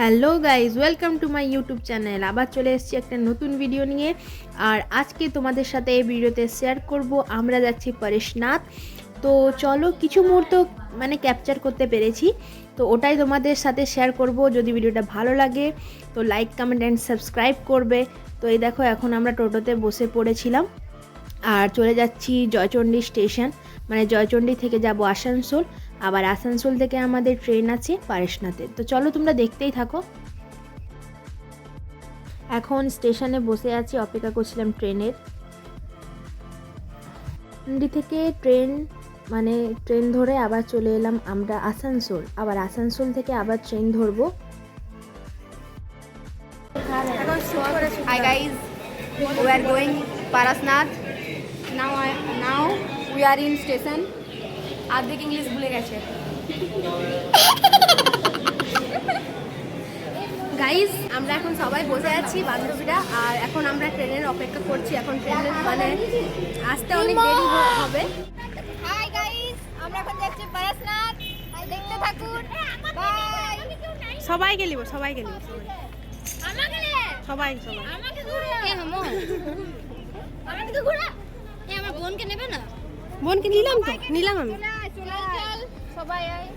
Hello guys, welcome to my YouTube channel. আবার চলে এসেছি একটা নতুন ভিডিও নিয়ে। আর আজকে তোমাদের সাথে এই ভিডিওতে শেয়ার করব আমরা যাচ্ছি পরেশনাথ। তো চলো, কিছু মুহূর্ত ক্যাপচার করতে পেরেছি, তো ওটাই তোমাদের সাথে শেয়ার করব। যদি ভিডিওটা ভালো লাগে তো লাইক, কমেন্ট অ্যান্ড সাবস্ক্রাইব করবে। তো এই দেখো, এখন আমরা টোটোতে বসে পড়েছিলাম আর চলে যাচ্ছি জয়চণ্ডী স্টেশন। জয়চণ্ডী থেকে যাব আসানসোল, আবার আসানসোল থেকে আমাদের ট্রেন আছে পরেশনাথে। তো চলো, তোমরা দেখতেই থাকো। এখন স্টেশনে বসে আছি, অপেক্ষা করছিলাম ট্রেনের। জয়চণ্ডী থেকে ট্রেন ধরে আবার চলে এলাম আমরা আসানসোল, আবার আসানসোল থেকে আবার ট্রেন ধরবো। Hi guys, we are going Parasnath. Now we are in station. আর্ধেক ইংলিশ ভুলে গেছে। গাইজ, আমরা এখন সবাই বসে আছি বান্ধবীরা, আর এখন আমরা ট্রেনের অপেক্ষা করছি। এখন ট্রেনের আসতে অনেক দেরি হবে। হাই গাইস, আমরা এখন যাচ্ছি পরেশনাথ, দেখতে থাকুন। বাই। সবাই গেলিব আমাকে ঘুরা। কে মামু? আমাকে ঘুরা। আমার বোনকে নেবে না? বোনকে নিলাম আমি। চল সবাই আয়।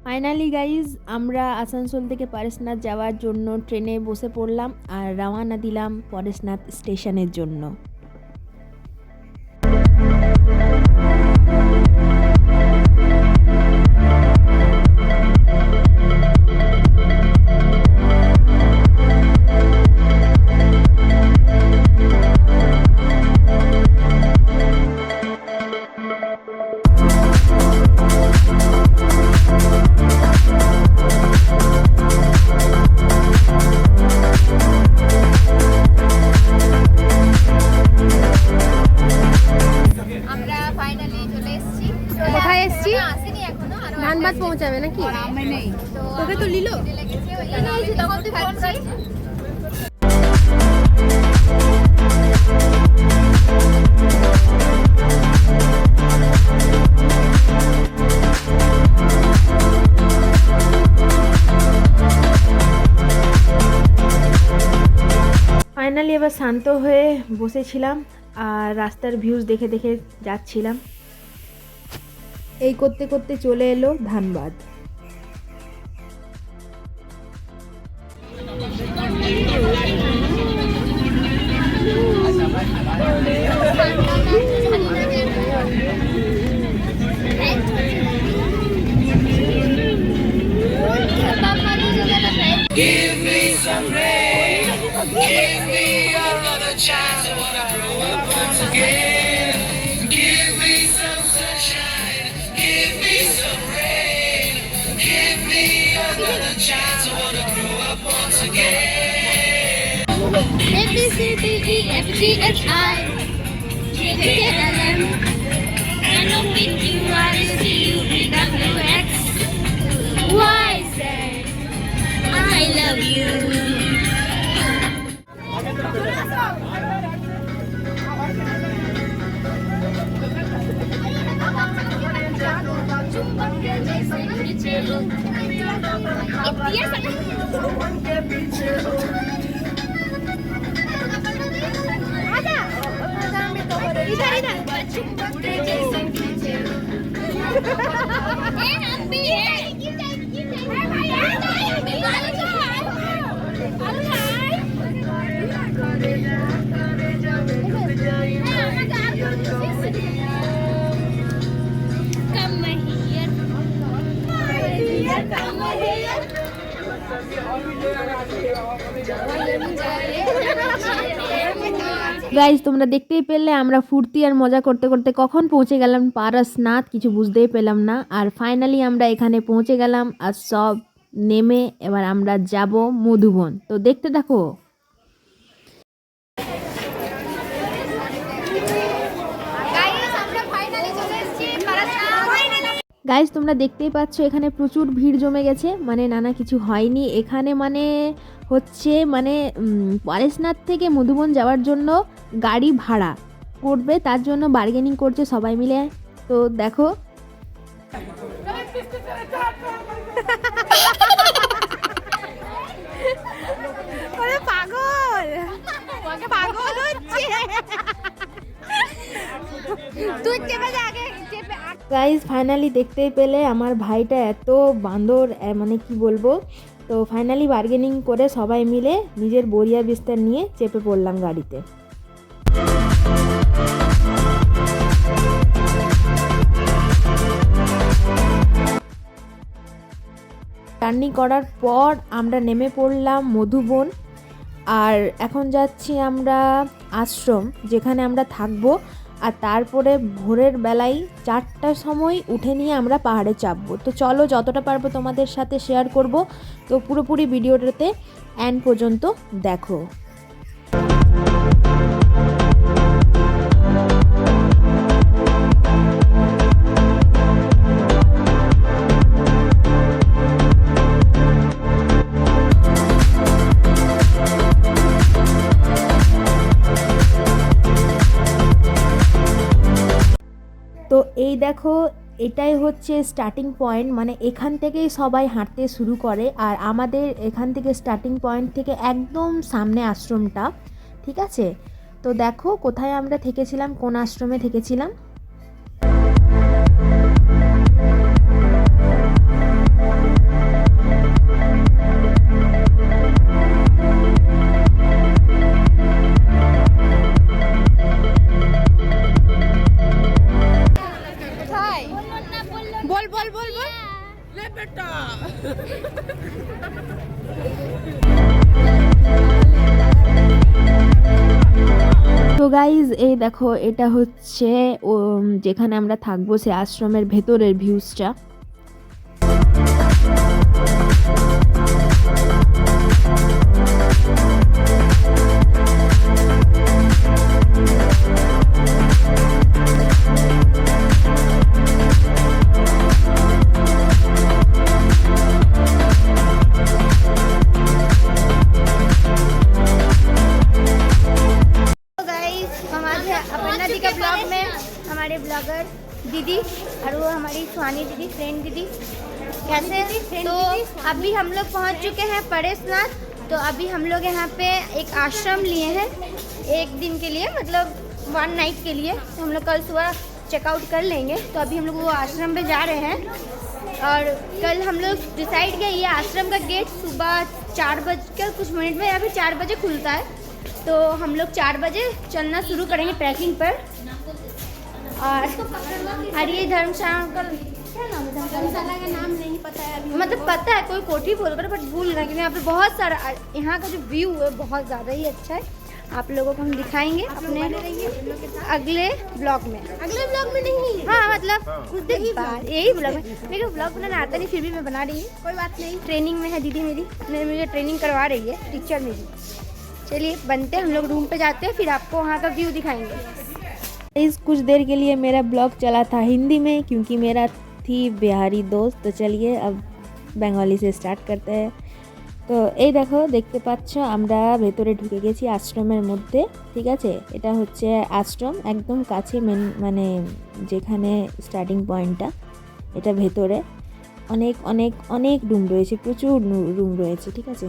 ফাইনালি গাইজ, আমরা আসানসোল থেকে পরেশনাথ যাওয়ার জন্য ট্রেনে বসে পড়লাম আর রওনা দিলাম পরেশনাথ স্টেশনের জন্য। আমরা ফাইনালি চলে এসেছি। কোথায় এসেছি? আসেনি এখনো, আরো ধানবাদ পৌঁছাবে নাকি? আমি নেই। তোকে তো নিল। লেগেছে ওই জন্য আমি তখন তুই ফোন করছিস। ফাইনালি এবার শান্ত হয়ে বসেছিলাম আর রাস্তার ভিউজ দেখে দেখে যাচ্ছিলাম। এই করতে করতে চলে এলো Dhanbad. Give me some rain, give me another chance. I wanna grow up once again. Give me some sunshine, give me some rain. Give me another chance. I wanna grow up once again. A B C D E F G H I J K L M N O P Q R S T U V W X Y Z. I love you. Guys, তোমরা দেখতেই পেলে আমরা ফুর্তি আর মজা করতে করতে কখন পৌঁছে গেলাম পরেশনাথ, কিছু বুঝতেই পেলাম না। আর ফাইনালি আমরা এখানে পৌঁছে গেলাম আর সব নেমে এবার আমরা যাব মধুবন। তো দেখতে থাকো। গাইজ, তোমরা দেখতেই পাচ্ছ এখানে প্রচুর ভিড় জমে গেছে, নানা কিছু হয়নি এখানে। হচ্ছে পরেশনাথ থেকে মধুবন যাওয়ার জন্য গাড়ি ভাড়া করবে, তার জন্য বার্গেনিং করছে সবাই মিলে। তো দেখো, আমাকে পাগল হচ্ছে তুই চেপে যা আগে চেপে গাইজ ফাইনালি দেখতেই পেলে আমার ভাইটা এত বান্দর মানে কি বলবো। তো ফাইনালি বার্গেনিং করে সবাই মিলে নিজের বরিয়া বিস্তার নিয়ে চেপে পড়লাম গাড়িতে। জার্নি করার পর আমরা নেমে পড়লাম মধুবন, আর এখন যাচ্ছি আমরা আশ্রম যেখানে আমরা থাকবো। আর তারপরে ভোরের বেলায় 4টার সময় উঠে নিয়ে আমরা পাহাড়ে চাপবো। তো চলো যতটা পারবো তোমাদের সাথে শেয়ার করব। তো পুরোপুরি ভিডিওটাতে এন্ড পর্যন্ত দেখো। তো এই দেখো এটাই হচ্ছে স্টার্টিং পয়েন্ট, মানে এখান থেকেই সবাই হাঁটতে শুরু করে। আর আমাদের এখান থেকে স্টার্টিং পয়েন্ট থেকে একদম সামনে আশ্রমটা, ঠিক আছে। তো দেখো কোথায় আমরা থেকেছিলাম, কোন আশ্রমে থেকেছিলাম। बोल बोल बोल बोल ले बेटा তো গাইজ এই দেখো এটা হচ্ছে যেখানে আমরা থাকবো সে আশ্রমের ভেতরের ভিউজটা। अपर्णा दी का ब्लॉग में हमारे ब्लॉगर दीदी और वो हमारी सुहानी दीदी फ्रेंड दीदी कैसे हैं। तो अभी हम लोग पहुंच चुके हैं परेशनाथ। तो अभी हम लोग यहाँ पे एक आश्रम लिए हैं एक दिन के लिए, मतलब 1 नाइट के लिए। तो हम लोग कल सुबह चेकआउट कर लेंगे। तो अभी हम लोग वो आश्रम पे जा रहे हैं। और कल हम लोग डिसाइड किया ये आश्रम का गेट सुबह 4 कुछ मिनट में या फिर 4 बजे खुलता है। तो हम लोग 4 बजे चलना शुरू करेंगे ट्रैकिंग पर। और ये धर्मशाला का क्या नाम है? धर्मशाला का नाम नहीं पता है अभी, मतलब पता है कोई कोठी बोल कर बट भूल रहे हैं। यहाँ पे बहुत सारा यहाँ का जो व्यू है बहुत ज़्यादा ही अच्छा है। आप लोगों को हम दिखाएंगे अपने अगले ब्लॉग में। अगले ब्लॉग में नहीं, हाँ मतलब कुछ दिन बाद यही ब्लॉग में। मेरे को ब्लॉग बनाना आता नहीं, फिर भी मैं बना रही हूँ, कोई बात नहीं। ट्रेनिंग में है दीदी मेरी, मुझे ट्रेनिंग करवा रही है टीचर मेरी। चलिए बनते हम लोग रूम पे जाते हैं, फिर आपको वहाँ का व्यू दिखाएंगे। इस कुछ देर के लिए मेरा ब्लॉग चला था हिंदी में क्योंकि मेरा थी बिहारी दोस्त। तो चलिए अब बेंगली से स्टार्ट करते हैं। তো এই দেখো দেখতে পাচ্ছ আমরা ভেতরে ঢুকে গেছি আশ্রমের মধ্যে, ঠিক আছে। এটা হচ্ছে আশ্রম একদম কাছে মেন মানে যেখানে স্টার্টিং পয়েন্টটা, এটা ভেতরে অনেক অনেক অনেক রুম রয়েছে, প্রচুর রুম রয়েছে, ঠিক আছে।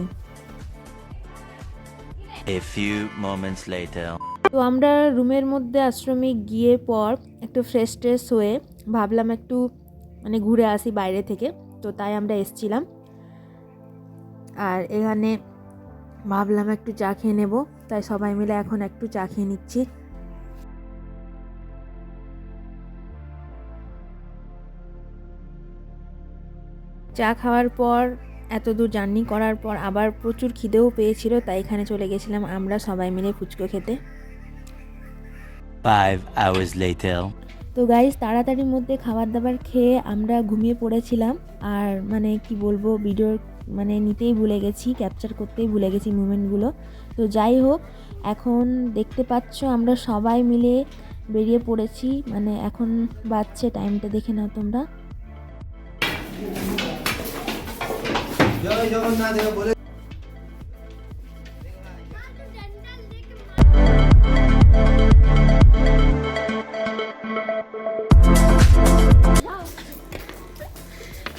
A few moments later. তো আমরা রুমের মধ্যে আশ্রমে গিয়ে পর একটু ফ্রেশ ট্রেশ হয়ে ভাবলাম একটু মানে ঘুরে আসি বাইরে থেকে। তো তাই আমরা এসছিলাম আর এখানে ভাবলাম একটু চা খেয়ে নেব, তাই সবাই মিলে এখন একটু চা খেয়ে নিচ্ছি। চা খাওয়ার পর এত দূর জার্নি করার পর আবার প্রচুর খিদেও পেয়েছিল, তাই এখানে চলে গেছিলাম আমরা সবাই মিলে ফুচকা খেতে। 5 hours later. তো গাইস তাড়াতাড়ির মধ্যে খাবার দাবার খেয়ে আমরা ঘুমিয়ে পড়েছিলাম। আর মানে কি বলবো, ভিডিও মানে নিতেই ভুলে গেছি, ক্যাপচার করতেই ভুলে গেছি মুভমেন্টগুলো। তো যাই হোক এখন দেখতে পাচ্ছ আমরা সবাই মিলে বেরিয়ে পড়েছি। মানে এখন বাজছে, টাইমটা দেখে নাও তোমরা।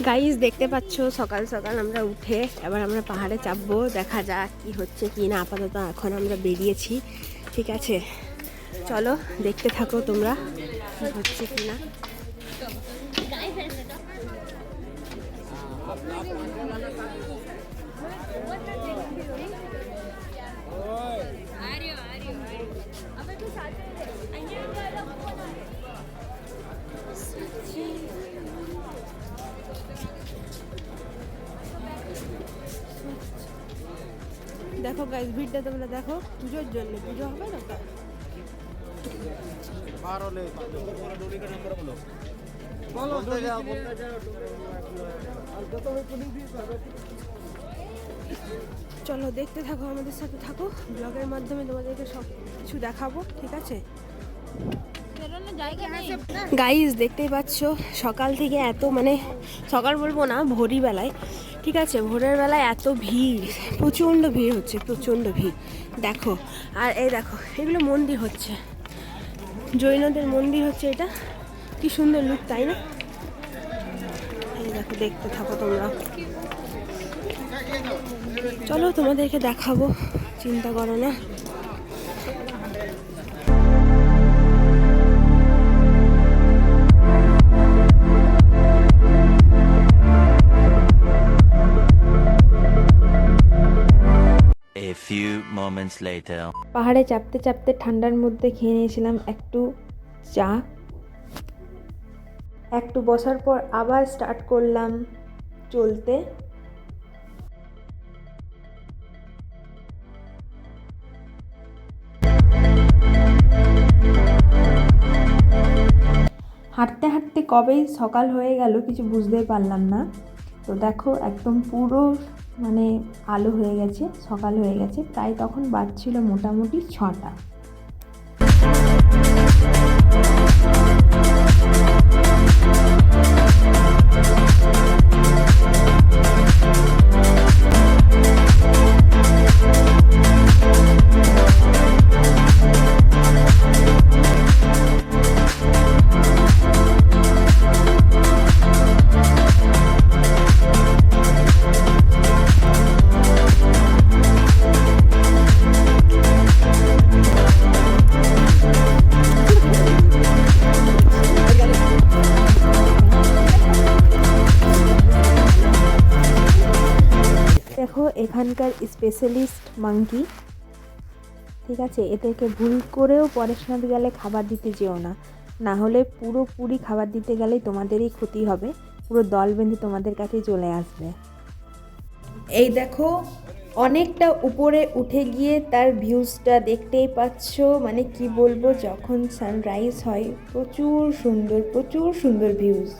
গাইজ দেখতে পাচ্ছ সকাল সকাল আমরা উঠে এবার আমরা পাহাড়ে চাপবো, দেখা যাক কি হচ্ছে কি না। আপাতত এখন আমরা বেরিয়েছি, ঠিক আছে? চলো দেখতে থাকো তোমরা কি হচ্ছে কি না। দেখো গাইজ ভিড়টা তোমরা দেখো, পুজোর জন্য, পুজো হবে না তো। চলো দেখতে থাকো, আমাদের সাথে থাকো, ব্লগের মাধ্যমে তোমাদেরকে সব কিছু দেখাবো, ঠিক আছে? গাইজ দেখতেই পাচ্ছ সকাল থেকে এত, মানে সকাল বলবো না, ভোরই বেলায়, ঠিক আছে? ভোরের বেলায় এত ভিড়, প্রচণ্ড ভিড় হচ্ছে, প্রচণ্ড ভিড়। দেখো, আর এই দেখো এগুলো মন্দির হচ্ছে, জৈনদের মন্দির হচ্ছে এটা। কি সুন্দর লুক, তাই না? এই দেখো, দেখতে থাকো তোমরা। চলো তোমাদেরকে দেখাবো, চিন্তা করো না। A few moments later. পাহাড়ে চাপতে চাপতে ঠান্ডার মধ্যে খেয়ে নিয়েছিলাম একটু চা। একটু বসার পর আবার স্টার্ট করলাম চলতে। হাঁটতে হাঁটতে কবেই সকাল হয়ে গেল কিছু বুঝতেই পারলাম না। তো দেখো একদম পুরো মানে আলো হয়ে গেছে, সকাল হয়ে গেছে, প্রায় তখন বাজছিল মোটামুটি 6টা। দেখো এখানকার স্পেশালিস্ট মাঙ্কি, ঠিক আছে? এদেরকে ভুল করেও পরেশনাথ গেলে খাবার দিতে যেও না, না হলে পুরোপুরি খাবার দিতে গেলেই তোমাদেরই ক্ষতি হবে, পুরো দল বেঁধে তোমাদের কাছে চলে আসবে। এই দেখো অনেকটা উপরে উঠে গিয়ে তার ভিউজটা দেখতেই পাচ্ছ, মানে কি বলবো, যখন সানরাইজ হয় প্রচুর সুন্দর, প্রচুর সুন্দর ভিউজ।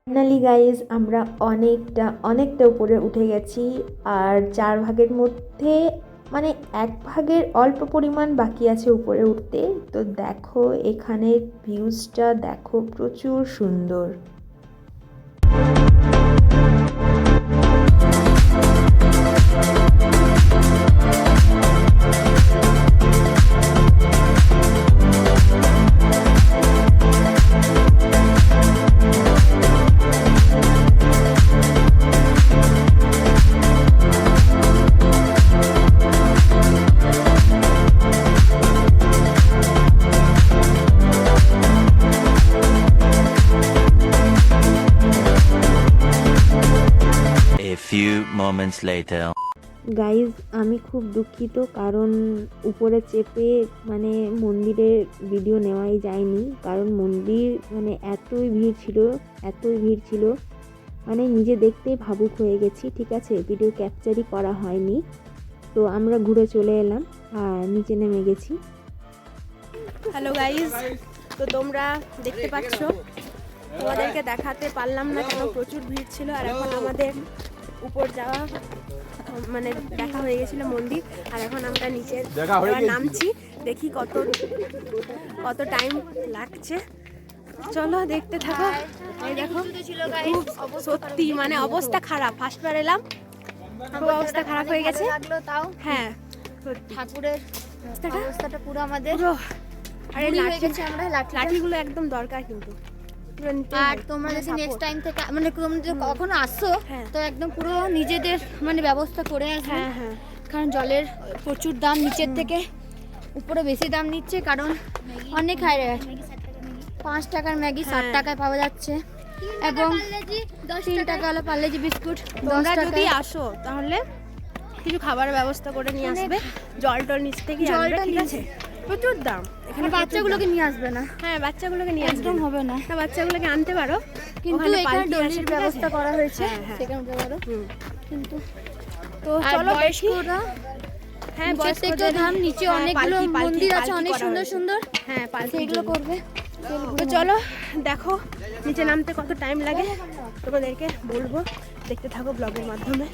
ফাইনালি গাইজ আমরা অনেকটা উপরে উঠে গেছি, আর 4 ভাগের মধ্যে মানে 1 ভাগের অল্প পরিমাণ বাকি আছে উপরে উঠতে। তো দেখো এখানের ভিউজটা দেখো, প্রচুর সুন্দর। A few moments later. Guys আমি খুব দুঃখিত, কারণ উপরে চেপে মানে মন্দিরের ভিডিও নেওয়াই যায়নি, কারণ মন্দির মানে এতই ভিড় ছিল, মানে নিজে দেখতেই ভাবুক হয়ে গেছি, ঠিক আছে? ভিডিও ক্যাপচারই করা হয়নি। তো আমরা ঘুরে চলে এলাম আর নিচে নেমে গেছি। হ্যালো গাইজ, তো তোমরা দেখতে পাচ্ছ, তোমাদেরকে দেখাতে পারলাম না কেন প্রচুর ভিড় ছিল। আর এখন আমাদের উপর যাওয়া মানে দেখা হয়ে গেছিল মন্দির, আর এখন আমরা নিচে নামছি, দেখি কত টাইম লাগছে। চলো দেখতে থাকো। এই দেখো খুব সত্যি মানে অবস্থা খারাপ, ফার্স্ট বার এলাম খুব অবস্থা খারাপ হয়ে গেছে। লাগলো তাও হ্যাঁ সত্যি ঠাকুরের অবস্থাটা পুরো আমাদের পুরো। আরে বুড়ি হয়ে লাঠি, গেছে আমরা লাঠিগুলো একদম দরকার কিন্তু পুরো নিতে আর হয়। তোমরা যদি support। নেক্সট টাইম থেকে মানে তোমরা যদি কখনো আসো হ্যাঁ। তো একদম পুরো নিজেদের মানে ব্যবস্থা করে আসবে, হ্যাঁ হ্যাঁ কারণ জলের প্রচুর দাম, নিচের থেকে উপরে বেশি দাম নিচ্ছে, কারণ অনেক হাই রেট। 5 টাকার ম্যাগি 60 হ্যাঁ। টাকায় পাওয়া যাচ্ছে এবং 3 টাকা হলো পার্লেজি বিস্কুট 10 তোমরা টাকা। যদি আসো তাহলে কিছু খাবারের ব্যবস্থা করে নিয়ে আসবে, জল টল নিচ থেকে আনবে, জলটা ঠিক নিচ- আছে? প্রচুর দাম এখানে, আর বাচ্চাগুলোকে নিয়ে আসবে না, হ্যাঁ বাচ্চাগুলোকে নিয়ে একদম আসবে হবে না। না, বাচ্চাগুলোকে আনতে পারো কিন্তু ওখানে এখানে পালকি আছে, ডলির ঠিক আছে? ব্যবস্থা করা হয়েছে, হ্যাঁ, হ্যাঁ। সেখানে উঠে পারো। হুম। কিন্তু তো আর চলো দেখি। বয়স্করা হ্যাঁ নিচের থেকে বয়স্কদের- ধাম, নিচে হ্যাঁ, অনেকগুলো পালকি, পালকি, মন্দির আছে, পালকি অনেক করা সুন্দর হয়েছে। সুন্দর, হ্যাঁ পালকি সেগুলো করবে। তো চলো দেখো নিচে নামতে কত টাইম লাগে তোমাদেরকে বলবো, দেখতে থাকো ব্লগের মাধ্যমে।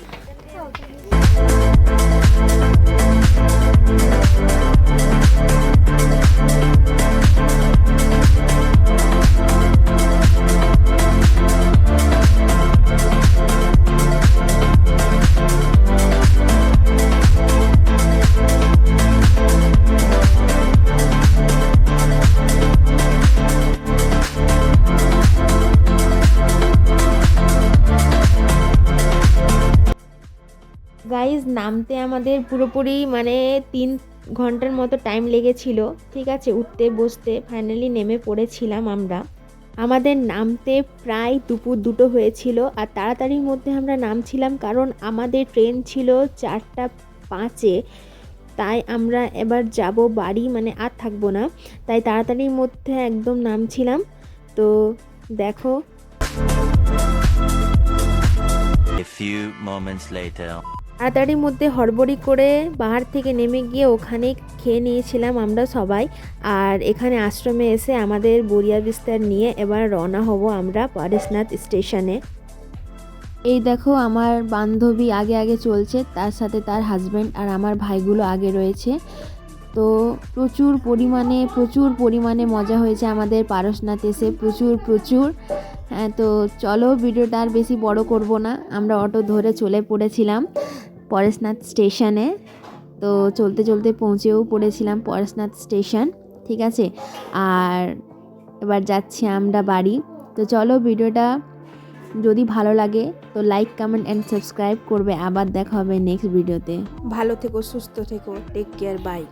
গাইজ নামতে আমাদের পুরোপুরি মানে 3 ঘন্টার মতো টাইম লেগেছিল, ঠিক আছে? উঠতে বসতে ফাইনালি নেমে পড়েছিলাম আমরা। আমাদের নামতে প্রায় দুপুর 2টো হয়েছিল, আর তাড়াতাড়ির মধ্যে আমরা নামছিলাম কারণ আমাদের ট্রেন ছিল 4:05-এ। তাই আমরা এবার যাব বাড়ি, মানে আর থাকবো না, তাই তাড়াতাড়ির মধ্যে একদম নামছিলাম। তো দেখো A few moments later. তাড়াতাড়ির মধ্যে হড়বড়ি করে বাহার থেকে নেমে গিয়ে ওখানে খেয়ে নিয়েছিলাম আমরা সবাই। আর এখানে আশ্রমে এসে আমাদের বড়িয়া বিস্তার নিয়ে এবার রওনা হব আমরা পরেশনাথ স্টেশনে। এই দেখো আমার বান্ধবী আগে আগে চলছে, তার সাথে তার হাজব্যান্ড আর আমার ভাইগুলো আগে রয়েছে। তো প্রচুর পরিমাণে মজা হয়েছে আমাদের পারশনাথ এসে, প্রচুর। হ্যাঁ তো চলো ভিডিওটা আর বেশি বড় করব না, আমরা অটো ধরে চলে পড়েছিলাম পরেশনাথ স্টেশনে। তো চলতে চলতে পৌঁছেও পড়েছিলাম পরেশনাথ স্টেশন, ঠিক আছে? আর এবার যাচ্ছি আমরা বাড়ি। তো চলো ভিডিওটা যদি ভালো লাগে তো লাইক কমেন্ট অ্যান্ড সাবস্ক্রাইব করবে। আবার দেখা হবে নেক্সট ভিডিওতে। ভালো থেকো, সুস্থ থেকো, টেক কেয়ার, বাই।